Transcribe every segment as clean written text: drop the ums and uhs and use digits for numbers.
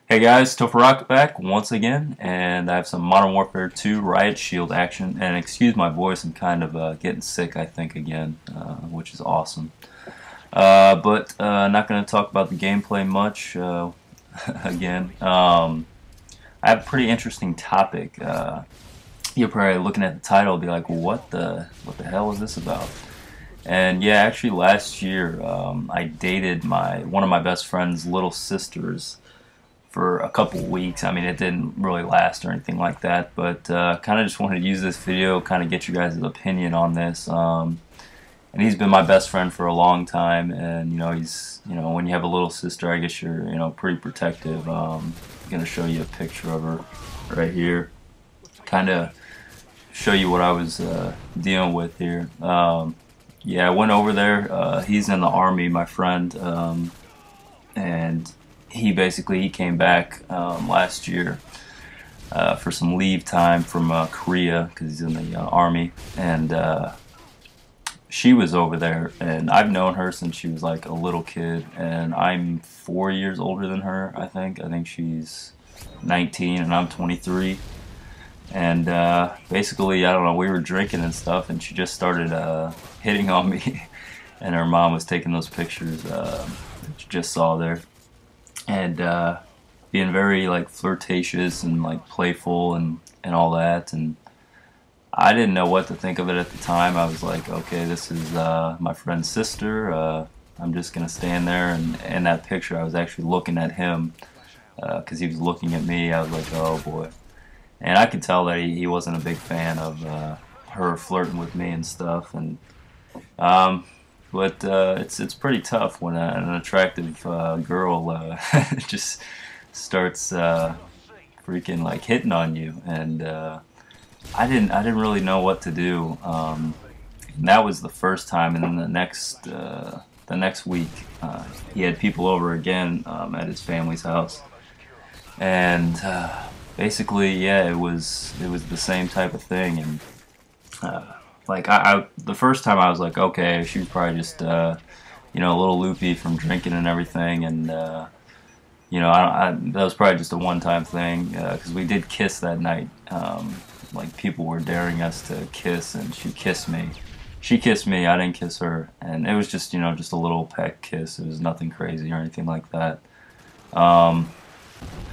Hey guys, Topher back once again, and I have some Modern Warfare 2 Riot Shield action. And excuse my voice, I'm kind of getting sick, I think, again, which is awesome. But not going to talk about the gameplay much again. I have a pretty interesting topic. You're probably looking at the title and be like, what the hell is this about? And yeah, actually last year I dated one of my best friend's little sisters for a couple weeks. I mean, it didn't really last or anything like that, but kind of just wanted to use this video, kind of get you guys' opinion on this. And he's been my best friend for a long time, and when you have a little sister, I guess you're pretty protective. I'm gonna show you a picture of her right here, kind of show you what I was dealing with here. Yeah, I went over there. He's in the army, my friend, and he came back last year for some leave time from Korea because he's in the army, and she was over there, and I've known her since she was like a little kid, and I'm 4 years older than her. I think she's 19 and I'm 23. And basically, I don't know, we were drinking and stuff, and she just started hitting on me, and her mom was taking those pictures that you just saw there, and being very like flirtatious and like playful and all that. And I didn't know what to think of it at the time. I was like, okay, this is my friend's sister. I'm just gonna stand there, and in that picture I was actually looking at him because he was looking at me. I was like, oh boy. And I could tell that he wasn't a big fan of her flirting with me and stuff. And but it's pretty tough when an attractive girl just starts freaking like hitting on you. And I didn't really know what to do. And that was the first time. And then the next week he had people over again at his family's house, and basically, yeah, it was the same type of thing. And like the first time I was like, okay, she was probably just a little loopy from drinking and everything, and that was probably just a one-time thing because we did kiss that night. Like people were daring us to kiss, and she kissed me. She kissed me. I didn't kiss her, and it was just just a little peck kiss. It was nothing crazy or anything like that. And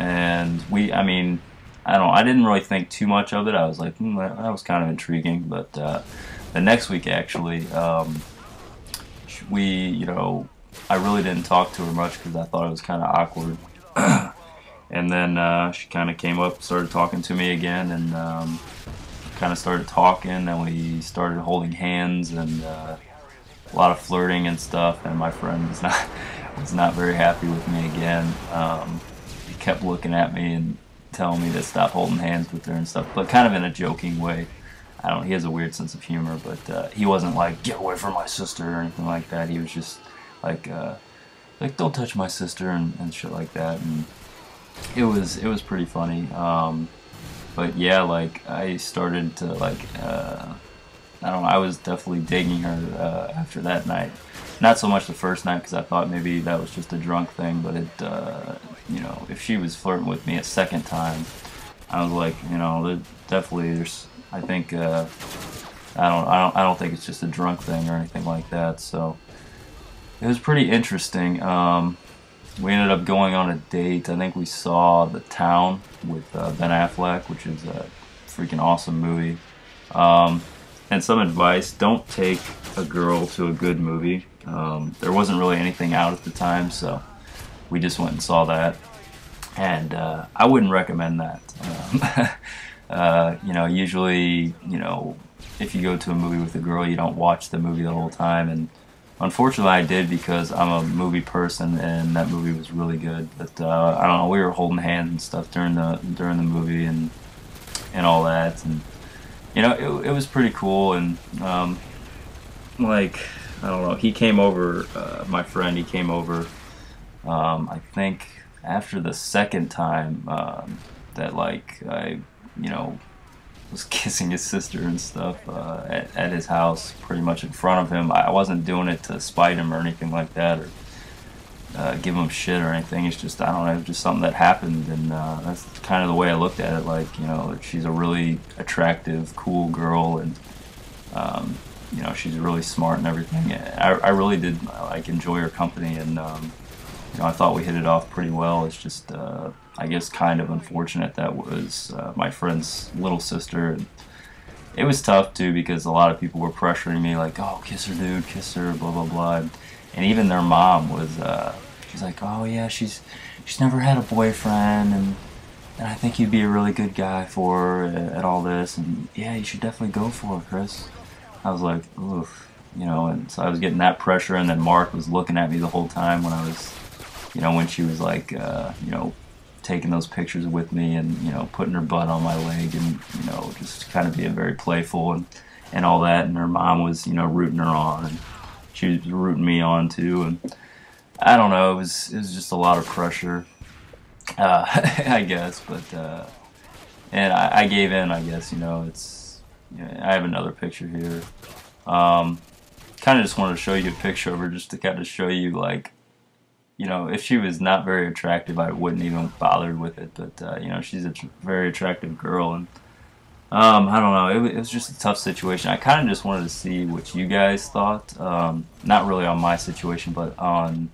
I mean, I didn't really think too much of it. I was like, that was kind of intriguing. But the next week, actually, I really didn't talk to her much because I thought it was kind of awkward. And then she kind of came up, started talking to me again, and kind of started talking, and we started holding hands, and a lot of flirting and stuff. And my friend was not very happy with me again. He kept looking at me and telling me to stop holding hands with her and stuff, but kind of in a joking way. He has a weird sense of humor, but he wasn't like, get away from my sister or anything like that. He was just like don't touch my sister and shit like that. And it was pretty funny. But yeah, like I started to like I don't know, I was definitely digging her after that night. Not so much the first night because I thought maybe that was just a drunk thing, but if she was flirting with me a second time, I was like, there's I think I don't think it's just a drunk thing or anything like that. So it was pretty interesting. We ended up going on a date. I think we saw The Town with Ben Affleck, which is a freaking awesome movie. And some advice: don't take a girl to a good movie. There wasn't really anything out at the time, so we just went and saw that. And I wouldn't recommend that. Usually, if you go to a movie with a girl, you don't watch the movie the whole time. And unfortunately, I did because I'm a movie person, and that movie was really good. But I don't know, we were holding hands and stuff during the movie and all that, and it was pretty cool. And like, I don't know, he came over, my friend, he came over, I think after the second time that like I was kissing his sister and stuff at his house, pretty much in front of him. I wasn't doing it to spite him or anything like that, or give them shit or anything. It's just, I don't know, just something that happened, and that's kind of the way I looked at it. Like, you know, she's a really attractive, cool girl, and you know, she's really smart and everything. I really did like enjoy her company, and you know, I thought we hit it off pretty well. It's just, I guess, kind of unfortunate that was my friend's little sister. And it was tough too because a lot of people were pressuring me, like, "Oh, kiss her, dude, kiss her," blah blah blah. And even their mom was, she's like, "Oh yeah, she's never had a boyfriend, and I think you'd be a really good guy for her at all this, and yeah, you should definitely go for it, Chris." I was like, oof, you know, and so I was getting that pressure, and then Mark was looking at me the whole time when I was, you know, when she was like, you know, taking those pictures with me, and, you know, putting her butt on my leg, and, you know, just kind of being very playful and all that, and her mom was, you know, rooting her on, and she was rooting me on too, and I don't know, it was just a lot of pressure, I guess, but, and I gave in, I guess, you know, yeah, I have another picture here. Kind of just wanted to show you a picture of her just to kind of show you, like, you know, if she was not very attractive, I wouldn't even bother with it. But, you know, she's a very attractive girl. And, I don't know, it was just a tough situation. I kind of just wanted to see what you guys thought. Not really on my situation, but on,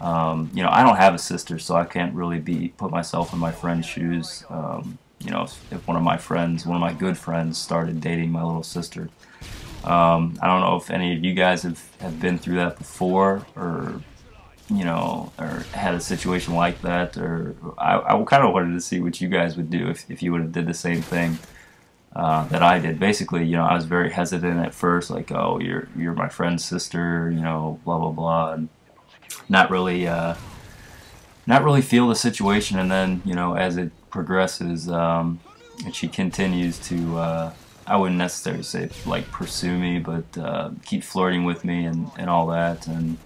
you know, I don't have a sister, so I can't really put myself in my friend's shoes. You know, if one of my good friends started dating my little sister. I don't know if any of you guys have been through that before, or, you know, or had a situation like that, or I kind of wanted to see what you guys would do if you would have did the same thing that I did. Basically, you know, I was very hesitant at first, like, oh, you're my friend's sister, you know, blah blah blah, and not really feel the situation. And then, you know, as it progresses, and she continues to, I wouldn't necessarily say like pursue me, but keep flirting with me and all that. And,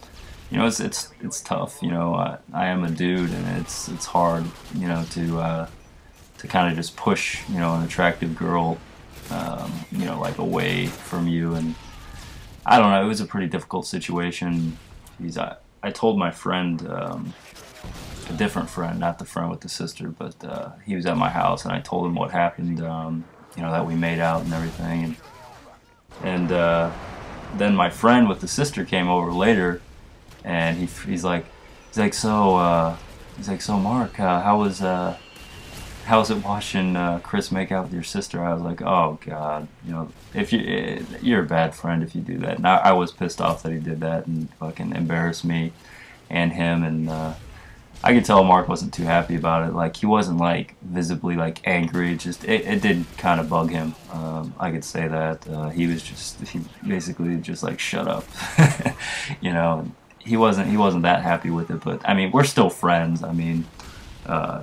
you know, it's tough. You know, I am a dude, and it's hard, you know, to kind of just push, you know, an attractive girl, you know, like away from you. And I don't know, it was a pretty difficult situation. I told my friend, a different friend, not the friend with the sister, but he was at my house, and I told him what happened, you know, that we made out and everything. And then my friend with the sister came over later, and he's like, so Mark, how was it watching Chris make out with your sister? I was like, oh God, you know, if you're a bad friend if you do that. And I was pissed off that he did that and fucking embarrassed me and him. And I could tell Mark wasn't too happy about it. Like, he wasn't like visibly like angry. It did kind of bug him. I could say that he basically just like, shut up, you know. He wasn't that happy with it. But I mean, we're still friends. I mean,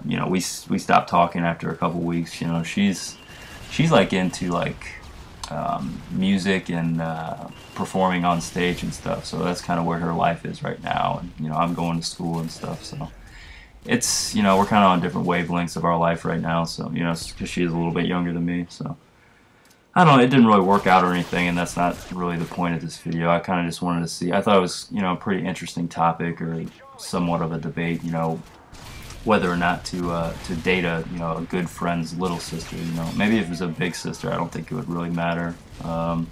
you know, we stopped talking after a couple weeks. You know, she's like into like music and performing on stage and stuff. So that's kind of where her life is right now. And, you know, I'm going to school and stuff. So it's, you know, we're kind of on different wavelengths of our life right now. So, you know, because she is a little bit younger than me. So I don't know, it didn't really work out or anything, and that's not really the point of this video. I kind of just wanted to see. I thought it was, you know, a pretty interesting topic, or somewhat of a debate, you know, whether or not to date a, you know, a good friend's little sister. You know, maybe if it was a big sister, I don't think it would really matter. I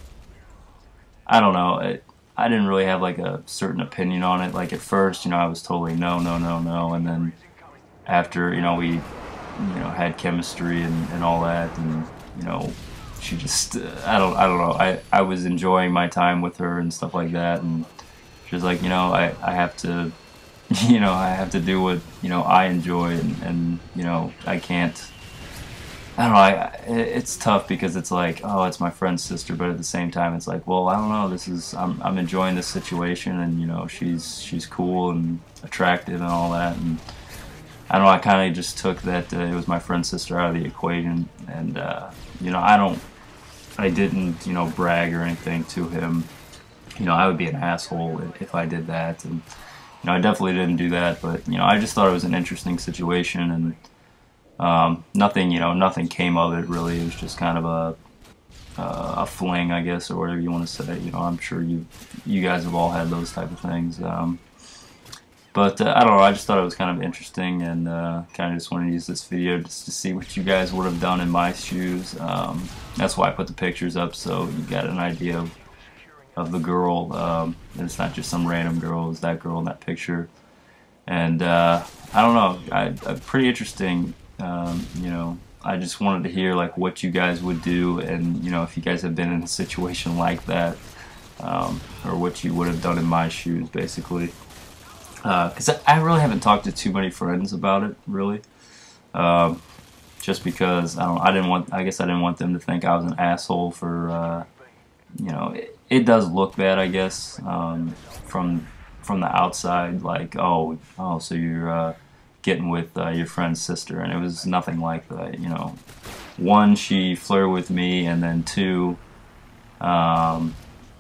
don't know. I didn't really have like a certain opinion on it. Like, at first, you know, I was totally no, no, no, no, and then after, you know, we, you know, had chemistry and all that, and, you know, she just, I don't know. I was enjoying my time with her and stuff like that, and she was like, you know, I have to, you know, I have to do what, you know, I enjoy, and you know, I can't. I don't know. It's tough because it's like, oh, it's my friend's sister, but at the same time, it's like, well, I don't know. I'm enjoying this situation, and, you know, she's cool and attractive and all that, and I don't know. I kind of just took that it was my friend's sister out of the equation, and you know, I didn't, you know, brag or anything to him. You know, I would be an asshole if I did that, and, you know, I definitely didn't do that. But, you know, I just thought it was an interesting situation, and nothing, you know, nothing came of it really. It was just kind of a fling, I guess, or whatever you want to say. You know, I'm sure you guys have all had those type of things. But I don't know, I just thought it was kind of interesting, and kind of just wanted to use this video just to see what you guys would have done in my shoes. That's why I put the pictures up, so you got an idea of the girl. It's not just some random girl, it's that girl in that picture. And I don't know, pretty interesting. You know, I just wanted to hear like what you guys would do, and you know, if you guys have been in a situation like that, or what you would have done in my shoes, basically. Because I really haven't talked to too many friends about it, really. Just because I guess I didn't want them to think I was an asshole for, you know, it does look bad, I guess, from the outside, like, oh, so you're getting with your friend's sister, and it was nothing like that, you know. One, she flirted with me, and then two,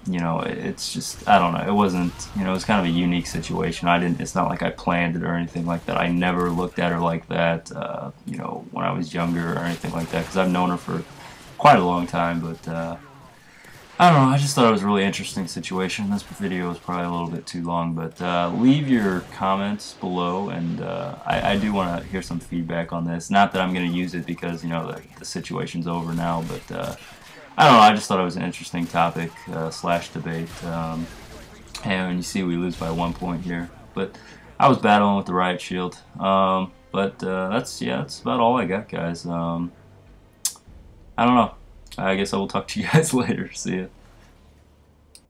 you know, it's just, I don't know, it wasn't, you know, it was kind of a unique situation. It's not like I planned it or anything like that. I never looked at her like that, you know, when I was younger or anything like that, because I've known her for quite a long time, but, I don't know, I just thought it was a really interesting situation. This video was probably a little bit too long, but leave your comments below, and I do want to hear some feedback on this. Not that I'm going to use it because, you know, the situation's over now, but I don't know, I just thought it was an interesting topic, slash debate. And you see we lose by 1 point here. But I was battling with the riot shield. That's about all I got, guys. I don't know. I guess I will talk to you guys later. See ya.